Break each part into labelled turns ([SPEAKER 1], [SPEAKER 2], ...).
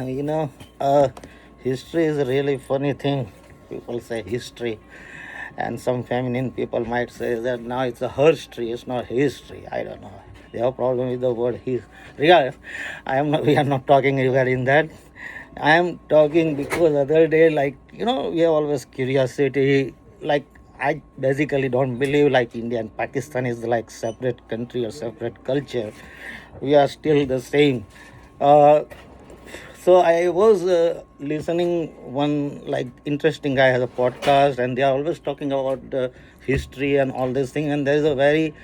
[SPEAKER 1] you know, uh, history is a really funny thing. People say history, and some feminine people might say that now it's a herstory, it's not history. I don't know. They have problem with the word his. Yeah, I am not. We are not talking regarding that. I am talking because other day, like we have always curiosity. Like I basically don't believe like India and Pakistan is like separate country or separate culture. We are still the same. Uh, so I was listening one like interesting guy has a podcast, and they are always talking about the history and all this thing. And there is a very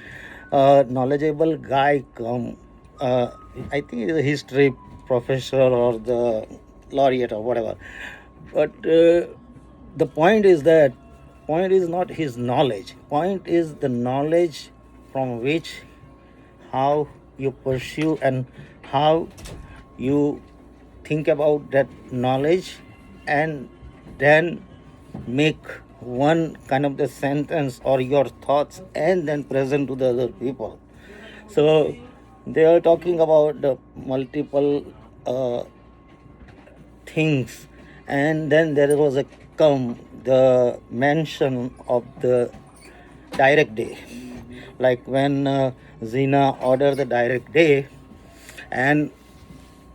[SPEAKER 1] knowledgeable guy come. I think he's a history professor or the laureate or whatever. But the point is not his knowledge. Point is the knowledge from which how you pursue and how you think about that knowledge and then make one kind of the sentence or your thoughts and then present to the other people. So they are talking about the multiple things, and then there was a come the mention of the direct day, like when Zina ordered the direct day. And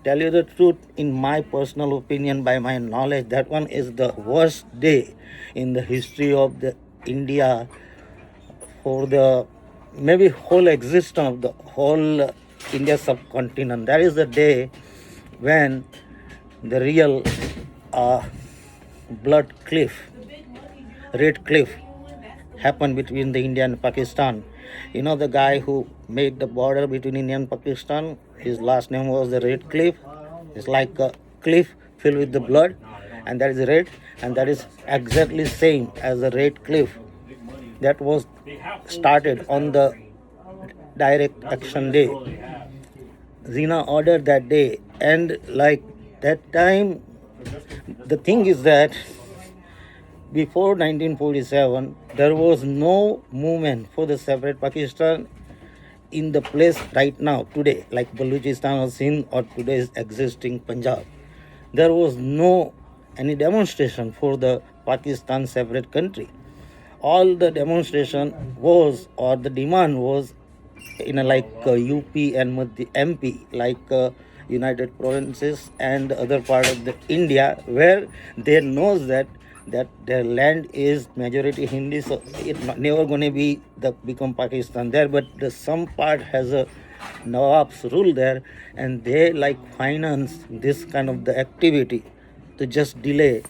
[SPEAKER 1] tell you the truth, in my personal opinion, by my knowledge, that one is the worst day in the history of the India for the maybe whole existence of the whole India subcontinent. That is the day when the real uh, blood cliff, red cliff, happened between the India and Pakistan. The guy who made the border between India and Pakistan, his last name was the Red Cliff. It's like a cliff filled with the blood, and that is red, and that is exactly same as the Red Cliff that was started on the direct action day. Zina ordered that day, and like that time, the thing is that before 1947, there was no movement for the separate Pakistan in the place right now, today, like Baluchistan or Sindh or today's existing Punjab. There was no any demonstration for the Pakistan separate country. All the demonstration was or the demand was in a like UP and MP, like United Provinces and the other part of the India, where they knows that their land is majority Hindi, so it never going to be the become Pakistan there, but some part has a Nawab's rule there, and they like finance this kind of the activity to just delay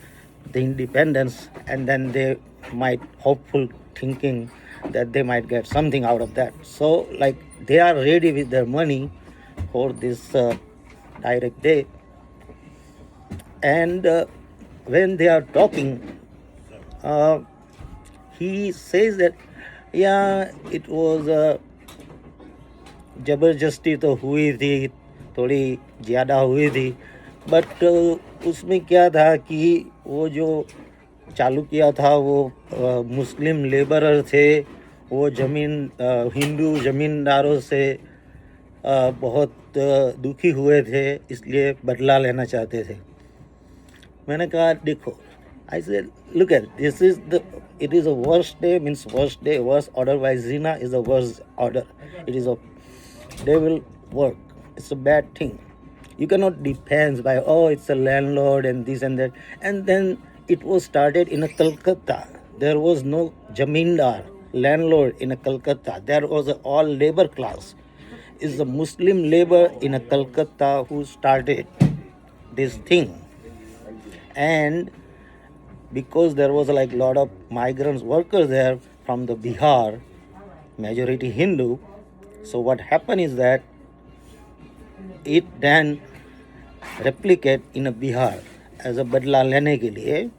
[SPEAKER 1] the independence, and then they might hopeful thinking that they might get something out of that. So like they are ready with their money for this direct day. And when they are talking, uh, he says that yeah, it was जबरदस्ती तो हुई थी, थोड़ी ज़्यादा हुई थी, but उसमें क्या था कि वो जो चालू किया था वो मुस्लिम लेबरर थे, वो हिंदू ज़मींदारों से बहुत दुखी हुए थे, इसलिए बदला लेना चाहते थे. मैंने कहा देखो, I said, look at this is it is a worst day, means worst day, worst order by Zina is a worst order. It is a devil work. It's a bad thing. You cannot depend by it's a landlord and this and that. And then it was started in a Calcutta. There was no jamindar, landlord in a Calcutta. There was all labor class. It's the Muslim labor in a Calcutta who started this thing. And because there was like a lot of migrants workers there from the Bihar, majority Hindu. So what happened is that it then replicate in a Bihar as a badla lene ke liye.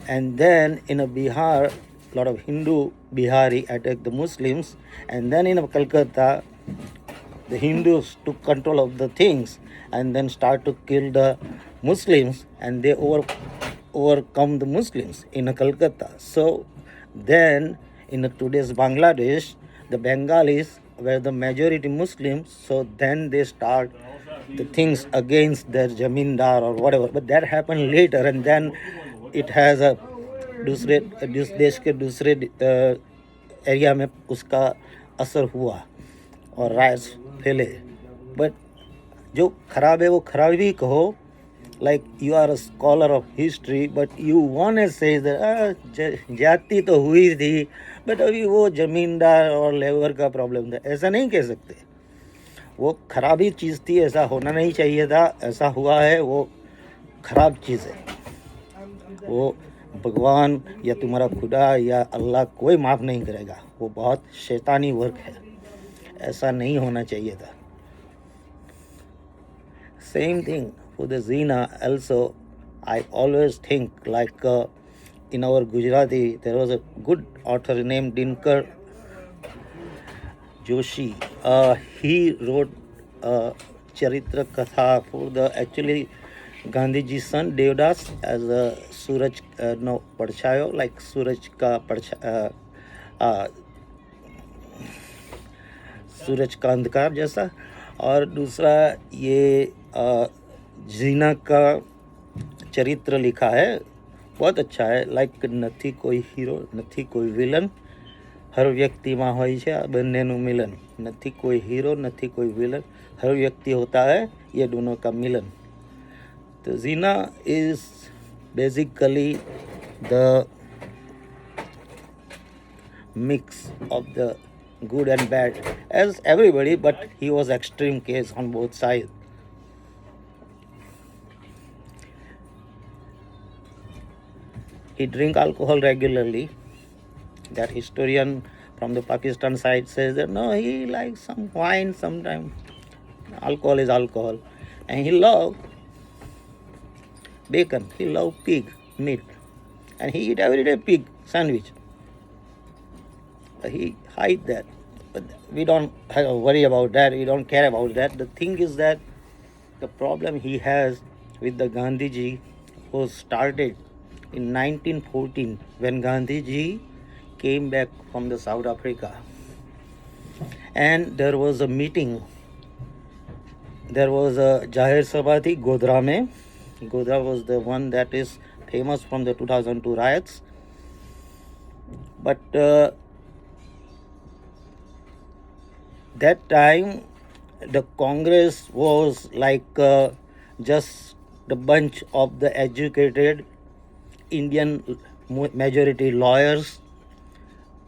[SPEAKER 1] And then in a Bihar, a lot of Hindu Bihari attacked the Muslims. And then in a Calcutta, the Hindus took control of the things and then start to kill the Muslims, and they overcome the Muslims in a Calcutta. So then in today's Bangladesh, the Bengalis were the majority Muslims, so then they start the things against their zamindar or whatever, but that happened later, and then it has a दूसरे देश के दूसरे area में उसका असर हुआ और rights फैले. बट जो खराब है वो खराब ही कहो. Like you are a scholar of history but you want to say जाति तो हुई थी बट अभी वो जमींदार और लेबर का प्रॉब्लम था, ऐसा नहीं कह सकते. वो खराब ही चीज़ थी, ऐसा होना नहीं चाहिए था, ऐसा हुआ है, वो खराब चीज़ है. वो भगवान या तुम्हारा खुदा या अल्लाह कोई माफ़ नहीं करेगा. वो बहुत शैतानी वर्क है, ऐसा नहीं होना चाहिए था. सेम थिंग फॉर द जीना also. I always think like in our Gujarati there was a good author named Dinkar Joshi. He wrote Charitra Katha for the actually Gandhiji's son Devdas as a Suraj Padshayo, like Suraj ka सूरज का अंधकार जैसा. और दूसरा ये जीना का चरित्र लिखा है, बहुत अच्छा है. लाइक નથી કોઈ હીરો નથી કોઈ વિલન, હર વ્યક્તિમાં હોય છે આ બંનેનું મિલન. નથી કોઈ હીરો નથી કોઈ વિલન, हर व्यक्ति होता है ये दोनों का मिलन. तो जीना is basically the mix of the good and bad as everybody, but he was extreme case on both sides. He drink alcohol regularly. That historian from the Pakistan side says that no, he likes some wine sometime. Alcohol is alcohol. And he loved bacon, he loved pig meat, and he eat every day pig sandwich. He hide that, but we don't worry about that, we don't care about that. The thing is that the problem he has with the Gandhiji was started in 1914 when Gandhiji came back from the South Africa, and there was a meeting. There was a Jahir Sabha thi Godhra mein. Godhra was the one that is famous from the 2002 riots. But that time the Congress was like just the bunch of the educated Indian majority lawyers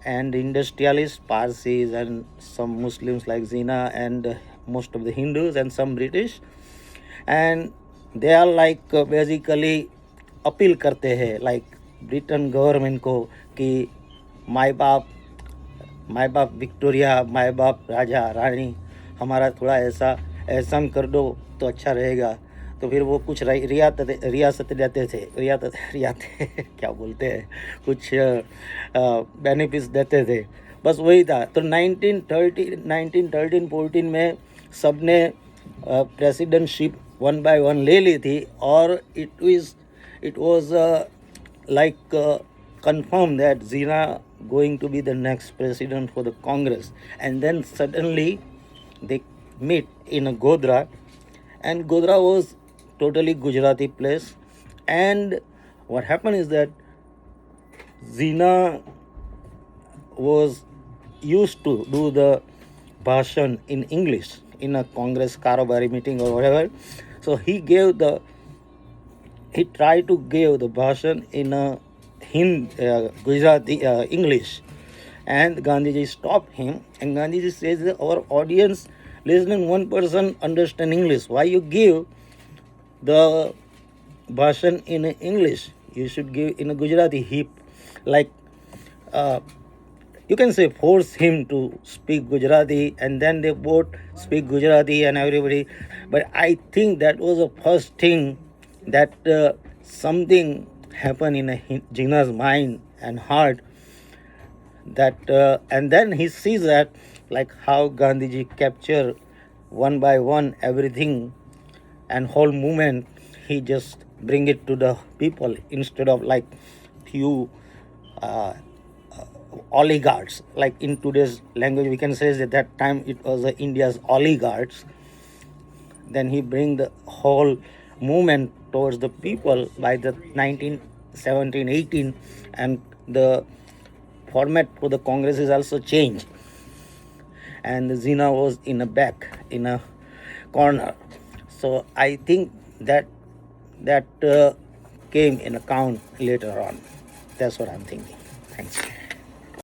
[SPEAKER 1] and industrialists, Parsis and some Muslims like Zina and most of the Hindus and some British, and they are like basically appeal करते हैं like Britain government को कि माई बाप Victoria, माई बाप राजा रानी, हमारा थोड़ा ऐसा एहसान कर दो तो अच्छा रहेगा. तो फिर वो कुछ रियासत देते थे, रियासत क्या बोलते हैं, कुछ बेनिफिट्स देते थे, बस वही था. तो 1913-14 में सब ने प्रेसिडेंटशिप वन बाय वन ले ली थी और it was like confirmed that Zina going to be the next president for the Congress. And then suddenly they meet in a Godhra, and Godhra was totally Gujarati place. And what happened is that Zina was used to do the bhashan in English in a Congress Karobari meeting or whatever. So he tried to give the bhashan in a Gujarati English, and Gandhiji stopped him, and Gandhiji says that our audience listening one person understand English, why you give the bhashan in English, you should give in a Gujarati. He like you can say force him to speak Gujarati, and then they both speak Gujarati and everybody. But I think that was the first thing that something happened in Jina's mind and heart, that and then he sees that like how Gandhiji capture one by one everything and whole movement, he just bring it to the people instead of like few oligarchs. Like in today's language we can say that time it was India's oligarchs. then he bring the whole movement towards the people by the 1917 18, and the format for the Congress is also changed, and Zina was in a back in a corner. So I think that came in account later on. That's what I'm thinking. Thanks.